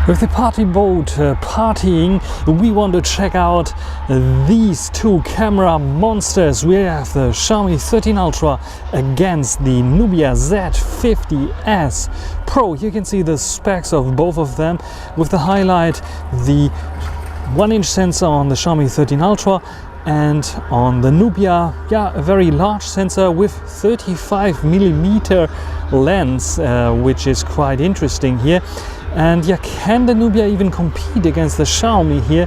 With the party mode partying, we want to check out these two camera monsters. We have the Xiaomi 13 Ultra against the Nubia Z50S Pro. You can see the specs of both of them, with the highlight the 1-inch sensor on the Xiaomi 13 Ultra, and on the Nubia, a very large sensor with 35mm lens, which is quite interesting here. And can the Nubia even compete against the Xiaomi here?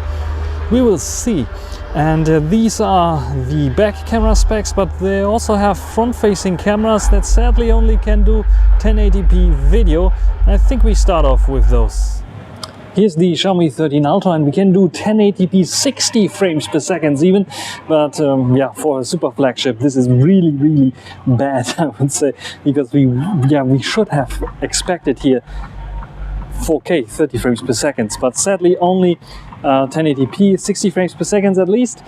We will see. And these are the back camera specs, but they also have front-facing cameras that sadly only can do 1080p video. I think we start off with those. Here's the Xiaomi 13 Ultra, and we can do 1080p 60 frames per second even, but for a super flagship this is really bad, I would say, because we should have expected here 4K 30 frames per second, but sadly only 1080p 60 frames per second at least.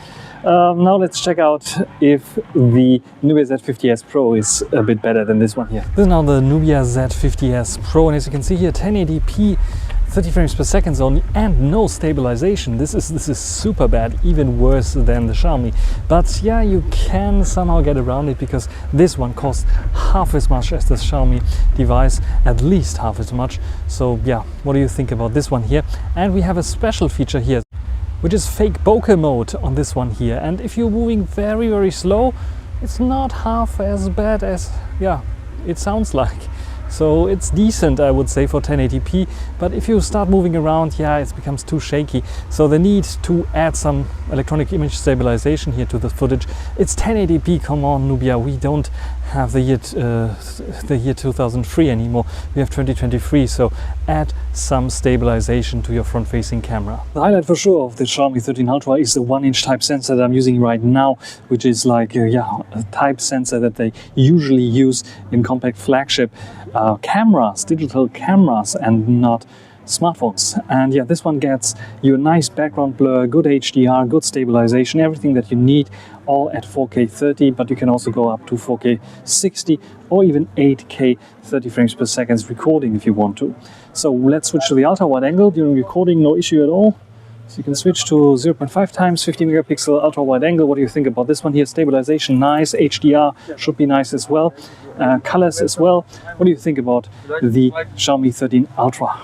Now let's check out if the Nubia Z50S Pro is a bit better than this one here. This is now the Nubia Z50S Pro, and as you can see here, 1080p 30 frames per second only and no stabilization. This is super bad, even worse than the Xiaomi. But you can somehow get around it, because this one costs half as much as the Xiaomi device, at least half as much. So what do you think about this one here? And we have a special feature here, which is fake bokeh mode on this one here. And if you're moving very slow, it's not half as bad as it sounds like. So it's decent, I would say, for 1080p, but if you start moving around, it becomes too shaky. So they need to add some electronic image stabilization here to the footage. It's 1080p, come on Nubia, we don't have the year 2003 anymore, we have 2023, so add some stabilization to your front-facing camera. The highlight for sure of the Xiaomi 13 Ultra is the 1-inch type sensor that I'm using right now, which is like a type sensor that they usually use in compact flagship cameras, digital cameras, and not smartphones. And this one gets you a nice background blur, good HDR, good stabilization, everything that you need, all at 4K 30, but you can also go up to 4K 60 or even 8K 30 frames per second recording if you want to. So let's switch to the ultra wide angle. During recording, no issue at all. So you can switch to 0.5 times 50 megapixel ultra wide angle. What do you think about this one here? Stabilization, nice. HDR should be nice as well. Colors as well. What do you think about the Xiaomi 13 Ultra?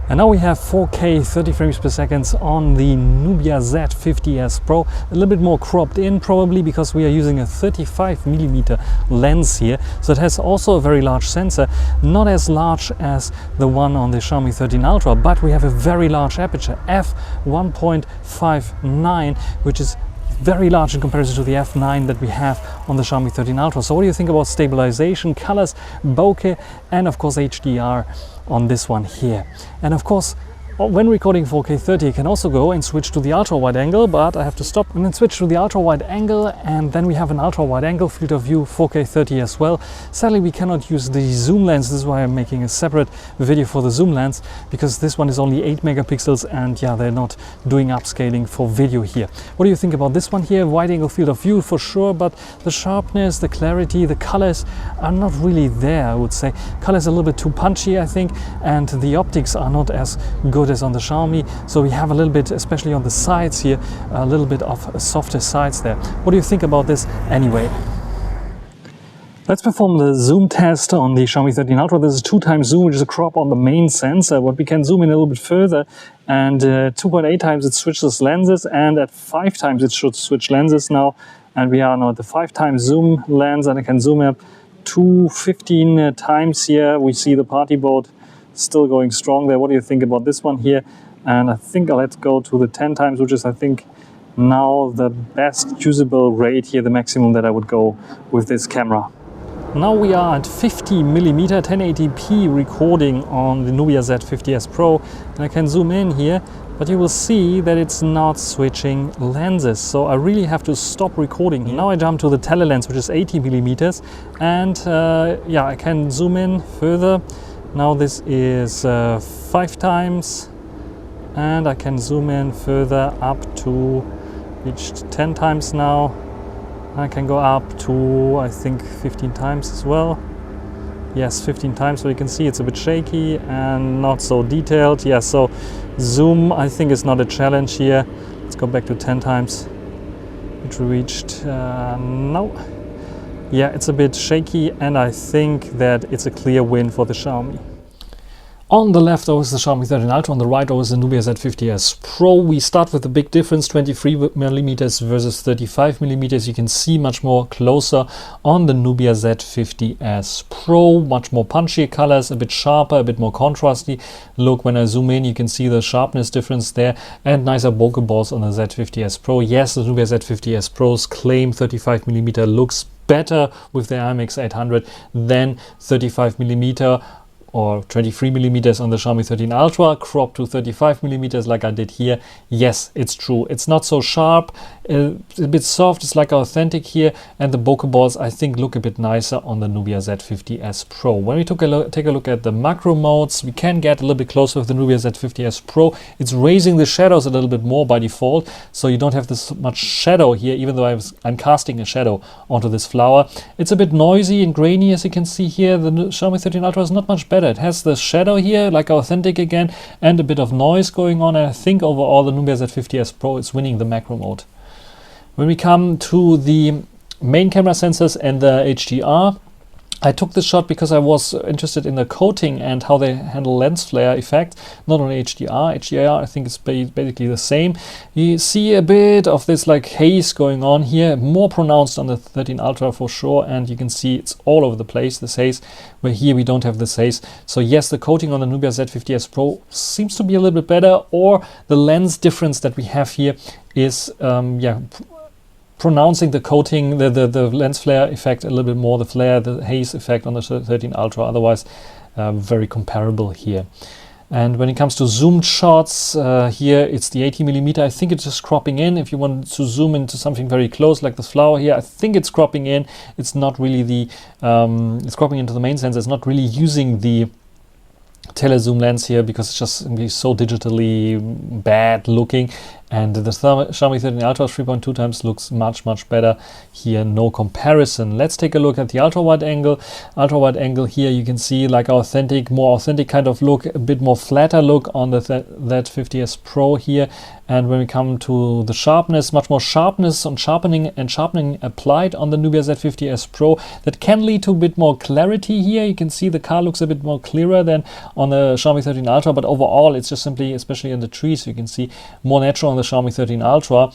And now we have 4K 30 frames per second on the Nubia Z50S Pro. A little bit more cropped in, probably because we are using a 35mm lens here. So it has also a very large sensor, not as large as the one on the Xiaomi 13 Ultra, but we have a very large aperture, f1.59, which is very large in comparison to the f9 that we have on the Xiaomi 13 Ultra. So what do you think about stabilization, colors, bokeh, and of course HDR on this one here? And of course, when recording 4K 30, you can also go and switch to the ultra wide angle, but I have to stop and then switch to the ultra wide angle, and then we have an ultra wide angle field of view 4K 30 as well. Sadly, we cannot use the zoom lens. This is why I'm making a separate video for the zoom lens, because this one is only 8 megapixels and they're not doing upscaling for video here. What do you think about this one here? Wide angle field of view for sure, but the sharpness, the clarity, the colors are not really there, I would say. Colors are a little bit too punchy, I think, and the optics are not as good as on the Xiaomi, so we have a little bit, especially on the sides here, a little bit of softer sides there. What do you think about this anyway? Let's perform the zoom test on the Xiaomi 13 Ultra. This is 2x zoom, which is a crop on the main sensor, but we can zoom in a little bit further, and 2.8 times it switches lenses, and at 5 times it should switch lenses now, and we are now at the 5 times zoom lens, and I can zoom up to 15 times here. We see the party mode still going strong there. What do you think about this one here? And I think let's go to the 10 times, which is I think now the best usable rate here, the maximum that I would go with this camera. Now we are at 50mm 1080p recording on the Nubia Z50S Pro, and I can zoom in here, but you will see that it's not switching lenses, so I really have to stop recording here. Now I jump to the telelens, which is 80mm, and I can zoom in further. Now this is 5 times, and I can zoom in further up to reach 10 times now. I can go up to, I think, 15 times as well. Yes, 15 times, so you can see it's a bit shaky and not so detailed. Yeah, so zoom, I think, is not a challenge here. Let's go back to 10 times, which we reached. No. Yeah, it's a bit shaky, and I think that it's a clear win for the Xiaomi. On the left is the Xiaomi 13 Ultra, on the right is the Nubia Z50S Pro. We start with the big difference, 23mm versus 35mm. You can see much more closer on the Nubia Z50S Pro, much more punchy colors, a bit sharper, a bit more contrasty. Look, when I zoom in, you can see the sharpness difference there, and nicer bokeh balls on the Z50S Pro. Yes, the Nubia Z50S Pro's claim 35mm looks better with the IMX 800 than 35mm or 23mm on the Xiaomi 13 Ultra, cropped to 35mm like I did here. Yes, it's true. It's not so sharp, a bit soft, it's like authentic here, and the bokeh balls I think look a bit nicer on the Nubia Z50S Pro. When we take a look at the macro modes, we can get a little bit closer with the Nubia Z50S Pro. It's raising the shadows a little bit more by default, so you don't have this much shadow here, even though I'm casting a shadow onto this flower. It's a bit noisy and grainy, as you can see here. The Xiaomi 13 Ultra is not much better. It has the shadow here, like authentic again, and a bit of noise going on, and I think overall the Nubia Z50S Pro is winning the macro mode. When we come to the main camera sensors and the HDR, I took this shot because I was interested in the coating and how they handle lens flare effect, not on HDR. HDR, I think, is basically the same. You see a bit of this like haze going on here, more pronounced on the 13 Ultra for sure, and you can see it's all over the place, this haze, where here we don't have this haze. So yes, the coating on the Nubia Z50S Pro seems to be a little bit better, or the lens difference that we have here is, pronouncing the coating, the lens flare effect a little bit more, the haze effect on the 13 Ultra. Otherwise, very comparable here. And when it comes to zoomed shots, here it's the 80mm. I think it's just cropping in. If you want to zoom into something very close, like this flower here, I think it's cropping in. It's not really the, it's cropping into the main sensor. It's not really using the telezoom lens here because it's just so digitally bad looking, and the Xiaomi 13 Ultra 3.2 times looks much better here, no comparison. Let's take a look at the ultra-wide angle. Ultra-wide angle here, you can see like more authentic kind of look, a bit more flatter look on the Z50S Pro here. And when we come to the sharpness, much more sharpness on sharpening applied on the Nubia Z50S Pro. That can lead to a bit more clarity here. You can see the car looks a bit more clearer than on the Xiaomi 13 Ultra, but overall it's just simply, especially in the trees, you can see more natural on the Xiaomi 13 Ultra.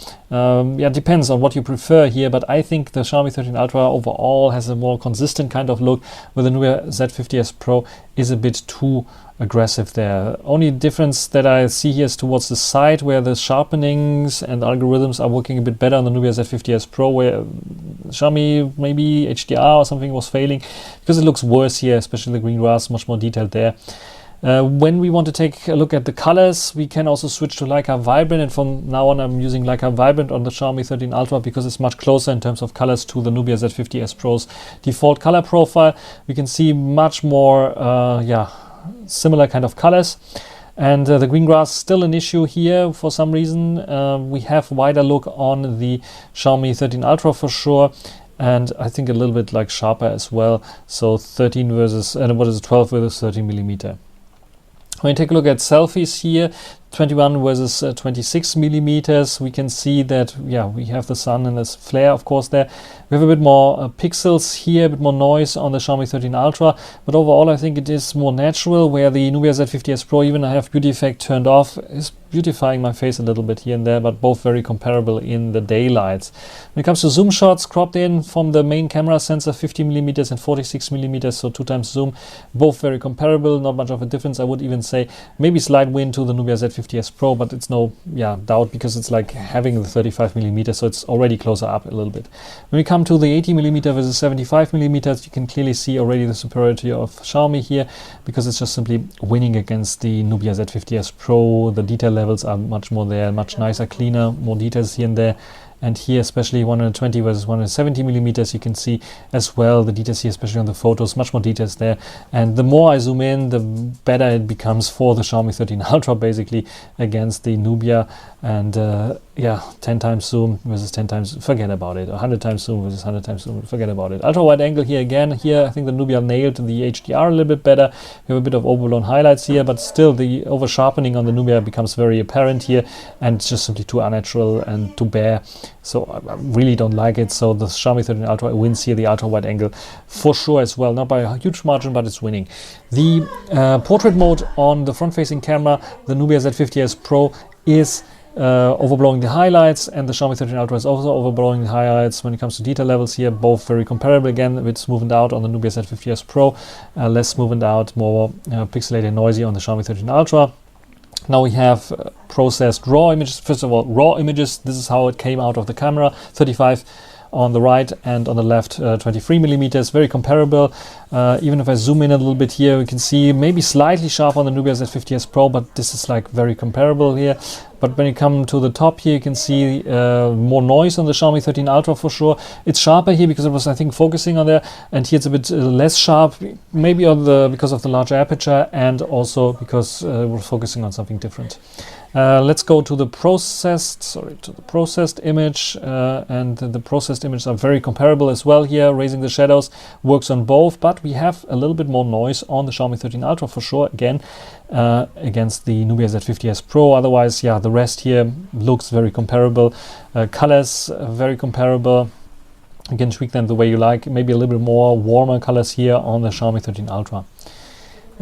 It depends on what you prefer here, but I think the Xiaomi 13 Ultra overall has a more consistent kind of look, where the Nubia Z50S Pro is a bit too aggressive there. Only difference that I see here is towards the side, where the sharpenings and algorithms are working a bit better on the Nubia Z50S Pro, where Xiaomi maybe HDR or something was failing, because it looks worse here, especially the green grass, much more detailed there. When we want to take a look at the colors, we can also switch to Leica Vibrant, and from now on I'm using Leica Vibrant on the Xiaomi 13 Ultra because it's much closer in terms of colors to the Nubia Z50S Pro's default color profile. We can see much more similar kind of colors, and the green grass still an issue here for some reason. We have wider look on the Xiaomi 13 Ultra for sure, and I think a little bit like sharper as well. So 13 versus 12 versus 13mm. When you take a look at selfies here, 21 versus 26mm, we can see that we have the sun and this flare, of course, there. We have a bit more pixels here, a bit more noise on the Xiaomi 13 Ultra, but overall I think it is more natural, where the Nubia Z50S Pro, even I have beauty effect turned off, is beautifying my face a little bit here and there, but both very comparable in the daylights. When it comes to zoom shots, cropped in from the main camera sensor, 50mm and 46mm, so 2 times zoom, both very comparable, not much of a difference. I would even say maybe slight win to the Nubia Z50S Pro, but it's no doubt, because it's like having the 35mm, so it's already closer up a little bit. When we come to the 80mm versus 75mm, you can clearly see already the superiority of Xiaomi here, because it's just simply winning against the Nubia Z50S Pro. The detail levels are much more there, much nicer, cleaner, more details here and there. And here, especially 120 versus 170mm, you can see as well the details here, especially on the photos, much more details there. And the more I zoom in, the better it becomes for the Xiaomi 13 Ultra, basically, against the Nubia. And yeah, 10 times zoom versus 10 times, forget about it. 100 times zoom versus 100 times zoom, forget about it. Ultra wide angle here again. Here I think the Nubia nailed the HDR a little bit better. We have a bit of overblown highlights here, but still the over sharpening on the Nubia becomes very apparent here, and it's just simply too unnatural and too bare. So I really don't like it. So the Xiaomi 13 Ultra wins here the ultra wide angle for sure as well. Not by a huge margin, but it's winning. The portrait mode on the front facing camera, the Nubia Z50S Pro, is overblowing the highlights, and the Xiaomi 13 Ultra is also overblowing the highlights. When it comes to detail levels here, both very comparable. Again, a bit smoothened out on the Nubia Z50S Pro, less smoothened out, more pixelated and noisy on the Xiaomi 13 Ultra. Now we have processed raw images. First of all, raw images. This is how it came out of the camera. 35 on the right and on the left 23 millimeters, very comparable. Even if I zoom in a little bit here, we can see maybe slightly sharp on the Nubia Z50S Pro, but this is like very comparable here. But when you come to the top here, you can see more noise on the Xiaomi 13 Ultra for sure. It's sharper here because it was, I think, focusing on there, and here it's a bit less sharp, maybe on because of the larger aperture, and also because we're focusing on something different. Let's go to the processed image, and the processed images are very comparable as well here. Raising the shadows works on both, but we have a little bit more noise on the Xiaomi 13 Ultra for sure, again, against the Nubia Z50S Pro. Otherwise, yeah, the rest here looks very comparable. Colors very comparable. You can tweak them the way you like. Maybe a little bit more warmer colors here on the Xiaomi 13 Ultra.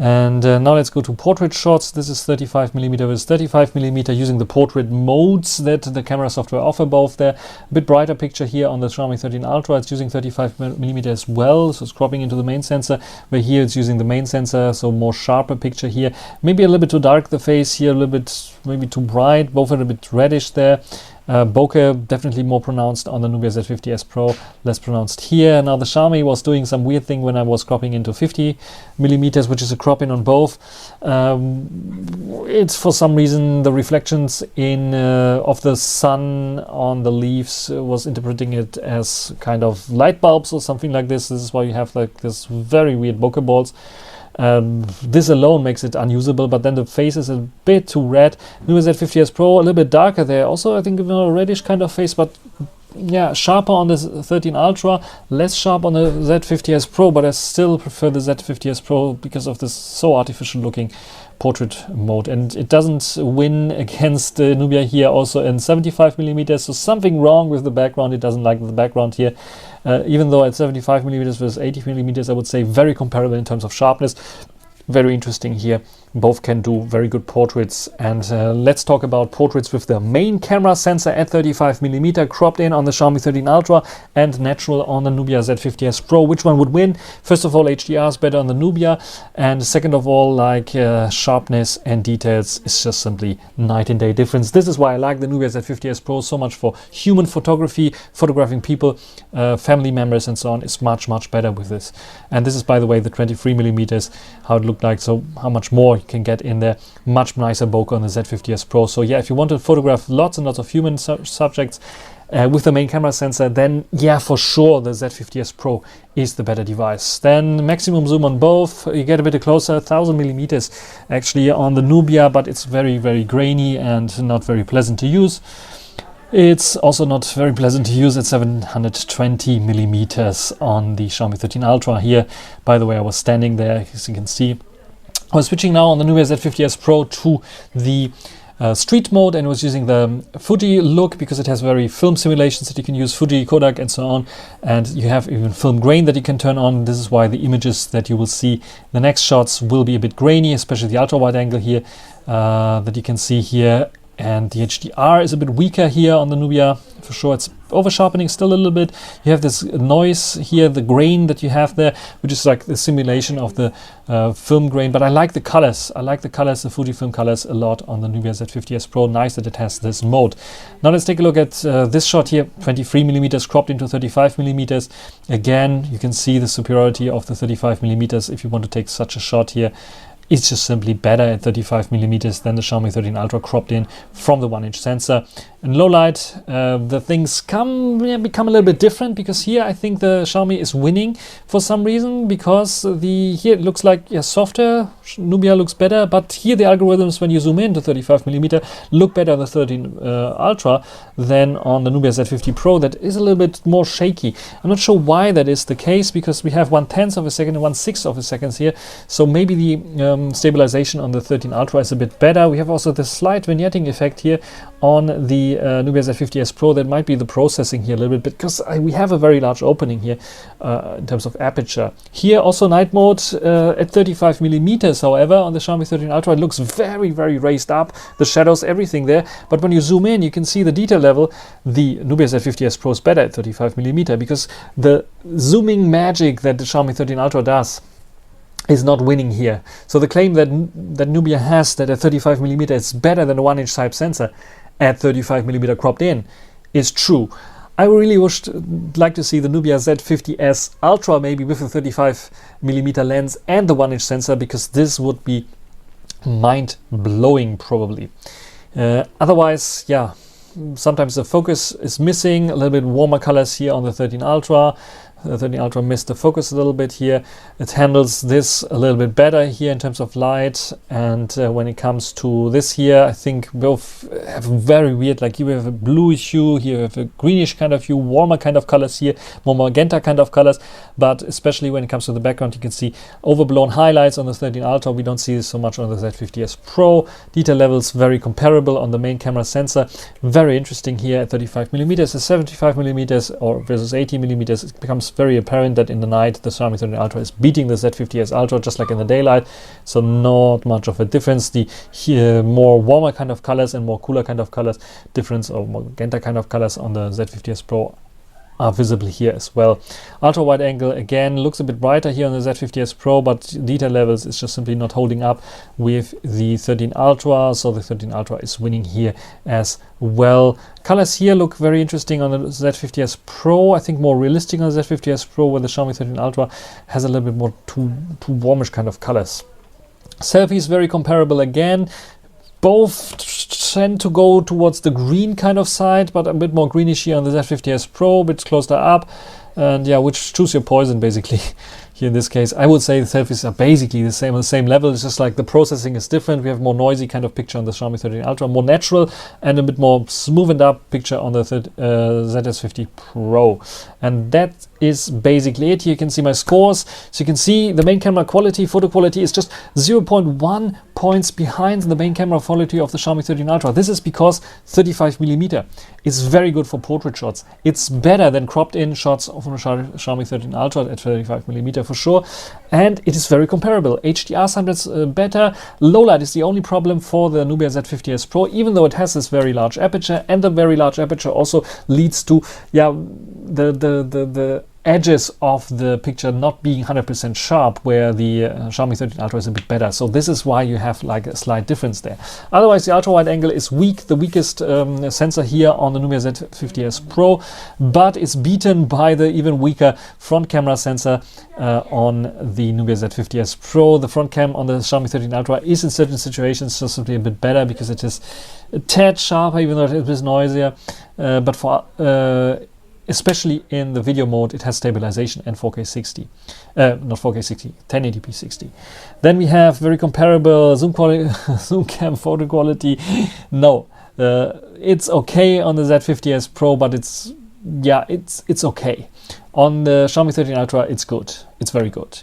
And now let's go to portrait shots. This is 35mm with 35mm using the portrait modes that the camera software offer both there. A bit brighter picture here on the Xiaomi 13 Ultra. It's using 35mm as well, so it's cropping into the main sensor, where here it's using the main sensor, so more sharper picture here. Maybe a little bit too dark the face here, a little bit maybe too bright, both are a bit reddish there. Bokeh definitely more pronounced on the Nubia Z50S Pro, less pronounced here. Now the Xiaomi was doing some weird thing when I was cropping into 50mm, which is a crop in on both. It's for some reason the reflections of the sun on the leaves was interpreting it as kind of light bulbs or something like this. This is why you have like this very weird bokeh balls. This alone makes it unusable, but then the face is a bit too red. Nubia Z50S Pro, a little bit darker there. Also, I think a reddish kind of face, but yeah, sharper on the 13 Ultra, less sharp on the Z50S Pro, but I still prefer the Z50S Pro because of this so artificial looking portrait mode, and it doesn't win against Nubia here also in 75mm, so something wrong with the background. It doesn't like the background here, even though at 75mm versus 80mm, I would say very comparable in terms of sharpness. Very interesting here. Both can do very good portraits. And let's talk about portraits with the main camera sensor at 35mm cropped in on the Xiaomi 13 Ultra and natural on the Nubia Z50S Pro. Which one would win? First of all, HDR is better on the Nubia, and second of all, like sharpness and details is just simply night and day difference. This is why I like the Nubia Z50S Pro so much for human photography, photographing people, family members and so on. It's much better with this. And this is, by the way, the 23mm, how it looked like, so how much more you can get in there. Much nicer bokeh on the Z50S Pro. So yeah, if you want to photograph lots and lots of human subjects with the main camera sensor, then yeah, for sure the Z50S Pro is the better device. Then maximum zoom on both, you get a bit closer, 1000mm actually on the Nubia, but it's very grainy and not very pleasant to use. It's also not very pleasant to use at 720mm on the Xiaomi 13 Ultra here. By the way, I was standing there, as you can see. I was switching now on the Nubia Z50S Pro to the street mode, and was using the Fuji look because it has very film simulations that you can use, Fuji, Kodak and so on, and you have even film grain that you can turn on. This is why the images that you will see, the next shots will be a bit grainy, especially the ultra wide angle here that you can see here. And the HDR is a bit weaker here on the Nubia, for sure. It's over sharpening still a little bit. You have this noise here, the grain that you have there, which is like the simulation of the film grain. But I like the colors. I like the colors, the Fujifilm colors, a lot on the Nubia Z50S Pro. Nice that it has this mode. Now let's take a look at this shot here, 23mm cropped into 35mm. Again, you can see the superiority of the 35mm if you want to take such a shot here. It's just simply better at 35mm than the Xiaomi 13 Ultra cropped in from the 1-inch sensor. In low light, the things become a little bit different, because here I think the Xiaomi is winning for some reason, because here it looks like softer, Nubia looks better, but here the algorithms, when you zoom in to 35mm, look better on the 13 Ultra than on the Nubia Z50 Pro. That is a little bit more shaky. I'm not sure why that is the case, because we have 1/10 of a second and 1/6 of a second here, so maybe the stabilization on the 13 Ultra is a bit better. We have also the slight vignetting effect here on the Nubia Z50S Pro. That might be the processing here a little bit, because we have a very large opening here in terms of aperture. Here also night mode at 35mm, however, on the Xiaomi 13 Ultra it looks very, very raised up, the shadows, everything there, but when you zoom in you can see the detail level. The Nubia Z50S Pro is better at 35mm, because the zooming magic that the Xiaomi 13 Ultra does is not winning here. So the claim that Nubia has, that at 35mm it's better than a 1-inch type sensor at 35mm cropped in, is true. I really like to see the Nubia Z50S Ultra maybe with a 35mm lens and the 1-inch sensor, because this would be mind-blowing probably. Otherwise, yeah, sometimes the focus is missing, a little bit warmer colors here on the 13 Ultra. The 13 Ultra missed the focus a little bit here. It handles this a little bit better here in terms of light, and when it comes to this here, I think both have very weird, like here we have a bluish hue, here we have a greenish kind of hue, warmer kind of colors here, more magenta kind of colors, but especially when it comes to the background, you can see overblown highlights on the 13 Ultra. We don't see this so much on the Z50S Pro. Detail levels very comparable on the main camera sensor. Very interesting here at 35mm, at 75mm or versus 80mm, it becomes very apparent that in the night the Xiaomi 13 Ultra is beating the Z50S Ultra, just like in the daylight, so not much of a difference. The more warmer kind of colors and more cooler kind of colors difference, or more magenta kind of colors on the Z50S Pro are visible here as well. Ultra wide angle again looks a bit brighter here on the Z50S Pro, but detail levels is just simply not holding up with the 13 Ultra, so the 13 Ultra is winning here as well. Colors here look very interesting on the Z50S Pro, I think more realistic on the Z50S Pro, where the Xiaomi 13 Ultra has a little bit more too warmish kind of colors. Selfie is very comparable again. Both tend to go towards the green kind of side, but a bit more greenish here on the Z50S Pro, a bit closer up, and yeah, which choose your poison basically. Here in this case, I would say the selfies are basically the same, on the same level. It's just like the processing is different. We have more noisy kind of picture on the Xiaomi 13 Ultra, more natural, and a bit more smoothened up picture on the ZS50 Pro. And that is basically it. Here you can see my scores. So you can see the main camera quality, photo quality is just 0.1 points behind the main camera quality of the Xiaomi 13 Ultra. This is because 35mm is very good for portrait shots. It's better than cropped in shots of the Xiaomi 13 Ultra at 35mm for sure, and it is very comparable. HDR sometimes better. Low light is the only problem for the Nubia Z50S Pro, even though it has this very large aperture, and the very large aperture also leads to the edges of the picture not being 100% sharp, where the Xiaomi 13 Ultra is a bit better. So this is why you have like a slight difference there. Otherwise, the ultra wide angle is weak, the weakest sensor here on the Nubia Z50S Pro, but it's beaten by the even weaker front camera sensor on the Nubia Z50S Pro. The front cam on the Xiaomi 13 Ultra is in certain situations just simply a bit better, because it is a tad sharper, even though it is noisier, but for especially in the video mode, it has stabilization and 4K 60. Not 4K 60, 1080p 60. Then we have very comparable zoom cam photo quality. No, it's okay on the Z50S Pro, but it's okay. On the Xiaomi 13 Ultra, it's good. It's very good.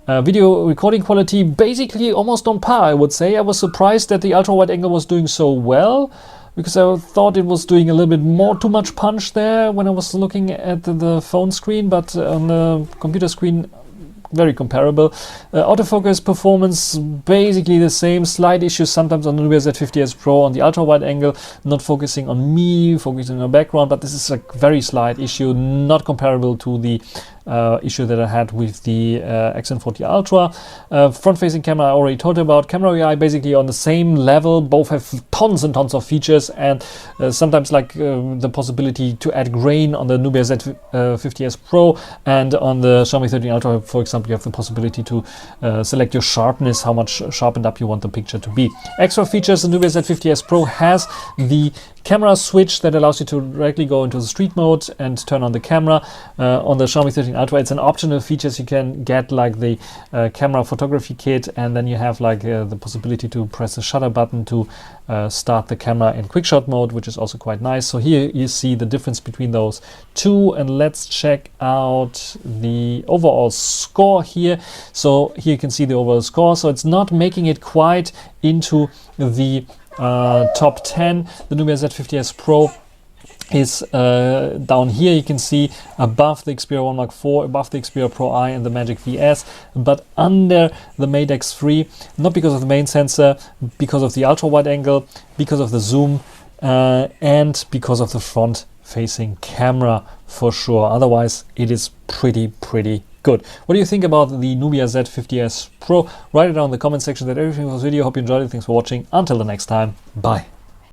Video recording quality basically almost on par, I would say. I was surprised that the ultra wide angle was doing so well, because I thought it was doing a little bit too much punch there when I was looking at the phone screen, but on the computer screen, very comparable. Autofocus performance basically the same. Slight issues sometimes on the Nubia Z50S Pro on the ultra wide angle, not focusing on me, focusing on the background, but this is a very slight issue, not comparable to the issue that I had with the X40 Ultra. Front-facing camera I already talked about. Camera AI basically on the same level. Both have tons and tons of features, and sometimes like the possibility to add grain on the Nubia Z50S Pro, and on the Xiaomi 13 Ultra, for example, you have the possibility to select your sharpness, how much sharpened up you want the picture to be. Extra features, the Nubia Z50S Pro has the camera switch that allows you to directly go into the street mode and turn on the camera. On the Xiaomi 13 Ultra, it's an optional features you can get, like the camera photography kit, and then you have like the possibility to press the shutter button to start the camera in quick shot mode, which is also quite nice. So here you see the difference between those two, and let's check out the overall score here. So here you can see the overall score. So it's not making it quite into the top 10. The Nubia Z50S Pro is down here. You can see above the Xperia 1 Mark IV, above the Xperia Pro I and the Magic VS, but under the Mate X3, not because of the main sensor, because of the ultra wide angle, because of the zoom, and because of the front facing camera for sure. Otherwise it is pretty good. What do you think about the Nubia Z50S Pro? Write it down in the comment section. That's everything for this video. Hope you enjoyed it. Thanks for watching. Until the next time, bye.